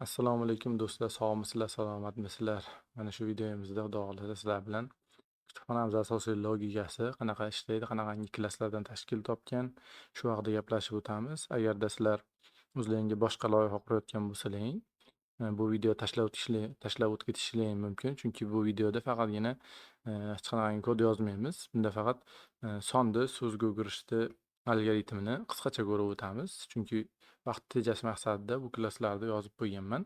Assalomu alaykum do'stlar, sog'misizlar, salomatmisizlar? Mana shu videomizda Xudo xohlasa sizlar bilan kutubxonamiz asosiy logikasi qanaqa ishlaydi, qanaqangi klasslardan tashkil topgan, shu haqida gaplashib o'tamiz. Agarda sizlar o'zlaringga boshqa loyiha qurayotgan bo'lsalaring, bu video tashlab o'tib ketishlaring mumkin, chunki bu videoda faqatgina hech qanaqangi kod yozmaymiz. Bunda faqat sonni, so'zga o'girishni algoritmini qisqacha ko'rib o'tamiz, chunki vaqt tejash maqsadida bu klasslarni yozib qo'yganman.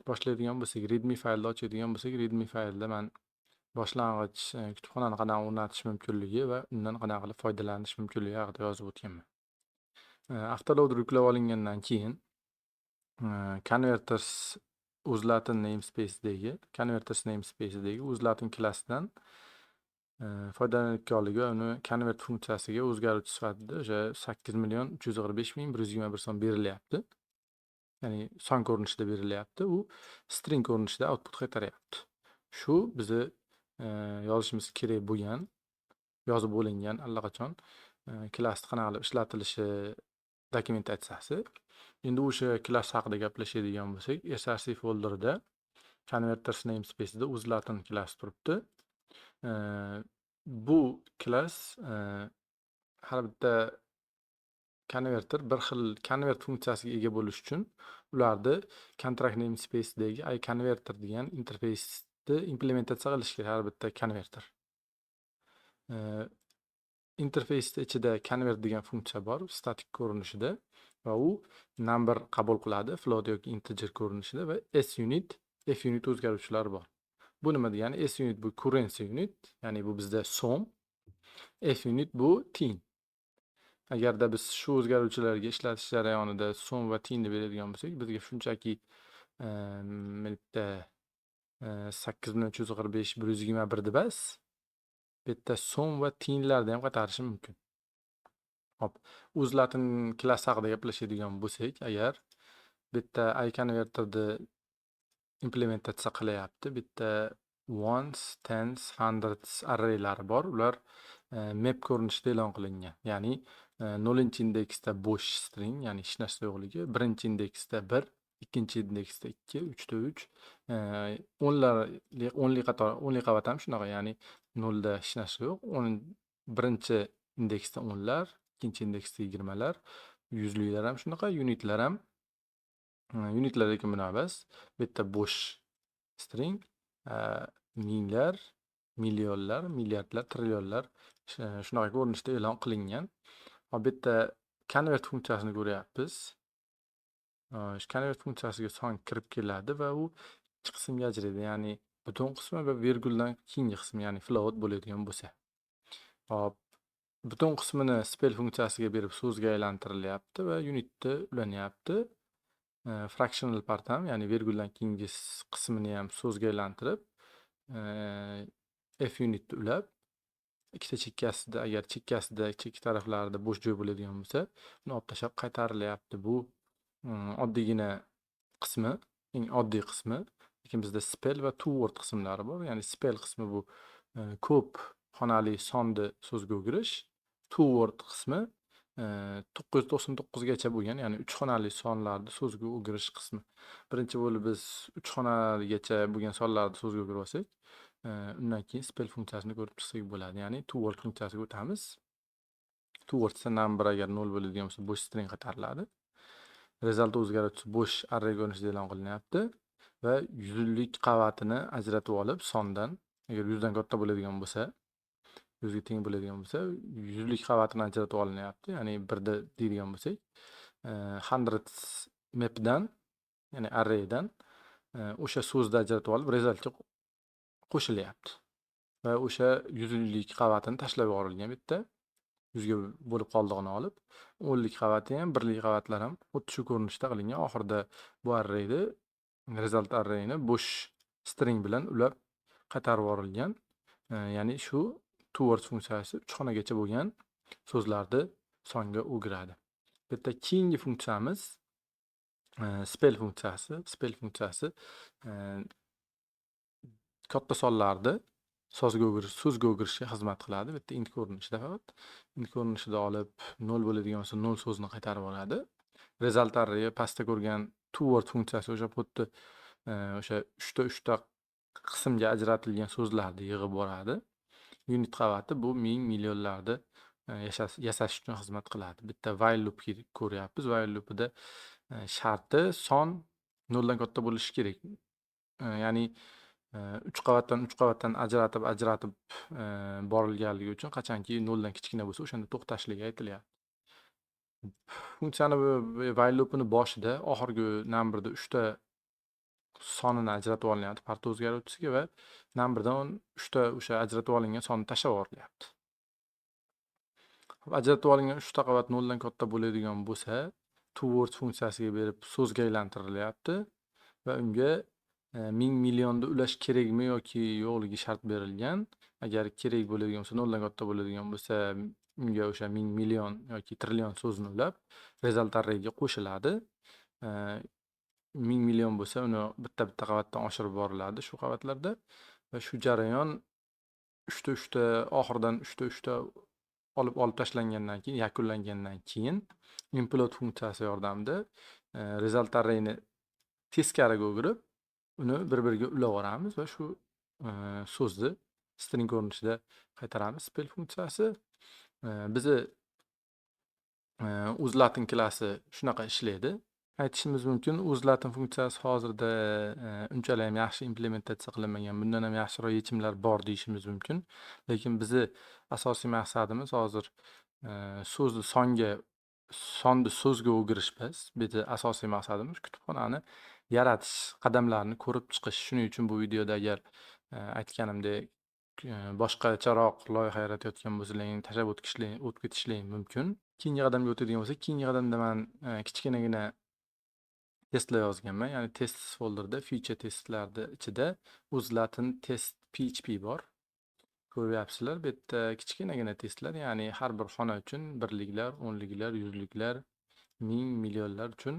Boshlaydigan bo'lsak, readme faylni ochadigan bo'lsak, readme faylda man boshlang'ich kutubxonani qanaqa o'rnatish mumkinligi va undan qanaqa qilib foydalanish mumkinligi haqida yozib o'tganman. Avtoloader yuklab olingandan keyin converters o'zlatin namespace'dagi o'zlatin klassidan foydalanayotganligi va uni convert funksiyasiga o'zgaruvchi sifatida o'sha 8,345,121 so'm berilyapti. Ya'ni son ko'rinishida berilyapti. U string ko'rinishida output qaytaryapti. Shu bizni yozishimiz kerak bo'lgan, yozib bo'lingan allaqachon klass qanaqa qilib ishlatilishi dokumentatsiyasi. Endi o'sha klass haqida gaplashadigan bo'lsak, src folderida converters namespace'da o'zlatin klass turibdi. Bu klass har bitta konverter bir xil convert funksiyasiga ega bo'lish uchun ularni contract namespace'dagi iConverter degan interfeysni implementatsiya qilish kerak har bitta konverter. Interfeysni ichida convert degan funksiya bor, statik ko'rinishida va u number qabul qiladi, float yoki integer ko'rinishida va sunit, funit o'zgaruvchilar bor. Bu nima degani? Sunit bu currency unit, ya'ni bu bizda so'm. Funit bu tiyin. Agarda biz shu o'zgaruvchilarga ishlatish jarayonida so'm va tiyinni beradigan bo'lsak, bizga shunchaki bitta 8,345,121 bas bitta so'm va tiyinlarni ham qaytarishi mumkin. Hop, o'zlatin klass haqida gaplashadigan bo'lsak, agar bitta iConverterni implementatsiya qilyapti, bitta ones, tens, hundreds arraylari bor. Ular map ko'rinishida e'lon qilingan. Ya'ni 0-indeksda bo'sh string, ya'ni hech narsa yo'qligi, 1-indeksda 1, 2-indeksda 2, 3da 3, 10li qator, 10li qavat ham shunaqa, ya'ni 0 da hech narsa yo'q. 1-indeksda 10lar, 2-indeksda 20lar, yuzliklar ham shunaqa, unitlar ham. Unitlar lekin buni emas. Bitta bo'sh string, minglar, millionlar, milliardlar, trillionlar shunaqa ko'rinishda e'lon qilingan. Hop, bitta convert funksiyasini ko'ryapmiz. Convert funksiyasiga son kirib keladi va u ikki qismga ajraydi, ya'ni butun qismi va virguldan keyingi qismi, ya'ni float bo'ladigan bo'lsa. Hop, butun qismini spell funksiyasiga berib so'zga aylantirilyapti va unitda ulanyapti. Fractional part ham, ya'ni virguldan keyingi qismini ham so'zga aylantirib, funitni ulab, ikkita chekkasida, agar chekkasida chekka taraflarida bo'sh joy bo'ladigan bo'lsa, uni olib tashlab qaytarilyapti. Bu oddiygina qismi, eng oddiy qismi. Lekin bizda spell va two word qismlari bor. Ya'ni spell qismi bu ko'p xonali sonni so'zga o'girish, two word qismi 999 gacha bo'lgan, ya'ni 3 xonali sonlarni so'zga o'girish qismi. Birinchi bo'lib biz 3 xonaligacha bo'lgan sonlarni so'zga o'girib olsak, undan keyin spell funksiyasini ko'rib chiqsak bo'ladi. Ya'ni two word funksiyasiga o'tamiz. Two word esa number agar 0 bo'ladigan bo'lsa, bo'sh string qaytariladi. Result o'zgaruvchisi bo'sh array ko'rinishida e'lon qilinyapti va yuzlik qavatini ajratib olib, sondan, agar 100 dan katta bo'ladigan bo'lsa, 100 ga teng bo'ladigan bo'lsa, yuzlik qavatini ajratib olinyapti. Ya'ni 1da deydigan bo'lsak, hundreds mapdan, ya'ni arraydan o'sha so'zni ajratib olib, resultga qo'shilyapti. Va o'sha yuzlik qavatini tashlab yuborilgan bitta 100 ga bo'lib qoldig'ini olib, 10lik qavati ham, 1lik qavatlar ham xuddi shu ko'rinishda qilingan. Oxirida bu arrayni, result arrayni bo'sh string bilan ulab qaytarib yuborilgan. Ya'ni shu two words funksiyasi 3 xonagacha bo'lgan so'zlarni songa o'giradi. Bitta keyingi funksiyamiz spell funksiyasi. Spell funksiyasi katta sonlarni so'zga o'girishga xizmat qiladi. Bitta int ko'rinishida faqat. Int ko'rinishida olib 0 bo'ladigan bo'lsa 0 so'zni qaytarib oladi. result array pastda ko'rgan toward funksiyasi o'sha xuddi o'sha 3 ta qismga ajratilgan so'zlarni yig'ib boradi. Unit qavati bu ming millionlarni yasash uchun xizmat qiladi. Bitta while loop ko'ryapmiz. While loopida sharti son 0 dan katta bo'lishi kerak. Ya'ni 3 qavatdan ajratib borilganligi uchun qachonki 0 dan kichkina bo'lsa, o'shanda to'xtashligi aytilyapti. Funksiyani while loopini boshida oxirgi numberda 3 ta sonini ajratib olinyapti parti o'zgaruvchisiga va numberdan 3 ta o'sha ajratib olingan sonni tashlab yuborilyapti. Ajratib olingan 3 ta qavat 0 dan katta bo'ladigan bo'lsa, towards funksiyasiga berib so'zga aylantirilyapti va unga 1000 millionni ulash kerakmi yoki yo'qligi shart berilgan. Agar kerak bo'ladigan bo'lsa, 0 dan katta bo'ladigan bo'lsa, unga o'sha 1000 million yoki trillion so'zni ulab result arrayga qo'shiladi. 1000 million bo'lsa, uni bitta qavatdan oshirib boriladi shu qavatlarda va shu jarayon 3 ta oxiridan 3 ta olib tashlangandan keyin, yakunlangandan keyin implode funksiyasi yordamida result arrayni teskariga o'girib, uni bir-biriga ulavoramiz va shu so'zni string ko'rinishida qaytaramiz. Spell funksiyasi bizi uzlatin klassi shunaqa ishlaydi. Aytishimiz mumkin, uzlatin funksiyasi hozirda unchalar ham yaxshi implementatsiya qilinmagan, bundan ham yaxshiroq yechimlar bor deyishimiz mumkin. Lekin bizi asosiy maqsadimiz hozir sonni so'zga o'girish emas. Bizni asosiy maqsadimiz kutubxonani yaratish qadamlarini ko'rib chiqish. Shuning uchun bu videoda agar aytganimdek boshqacharoq loyiha yaratayotgan bo'lsalaring tashlab o'tib ketishlaring mumkin. Keyingi qadamga o'tadigan bo'lsak, keyingi qadamda men kichkinagina testlar yozganman. Ya'ni test folderda feature testlarni ichida uzlatin test PHP bor. Ko'ryapsizlar, bu yerda kichkinagina testlar, ya'ni har bir xona uchun birliklar, o'nliklar, yuzliklar, ming, millionlar uchun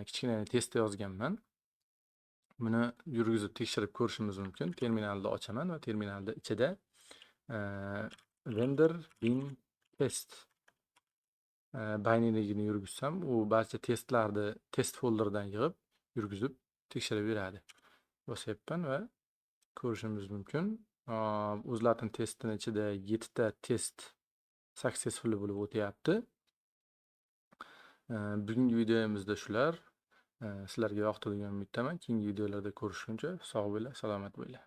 kichkinagina test yozganman. Buni yurgizib tekshirib ko'rishimiz mumkin. Terminalni ochaman va terminalda ichida render bin test binary'ligini yurgizsam, u barcha testlarni test folderdan yig'ib, yurgizib tekshirib beradi. Bosyapman va ko'rishimiz mumkin. Uzlatin testini ichida 7 ta test successfully bo'lib o'tyapti. Bugungi videomizda shular. Sizlarga yoqdi degan umiddaman. Keyingi videolarda ko'rishguncha sog' bo'linglar, salomat bo'linglar.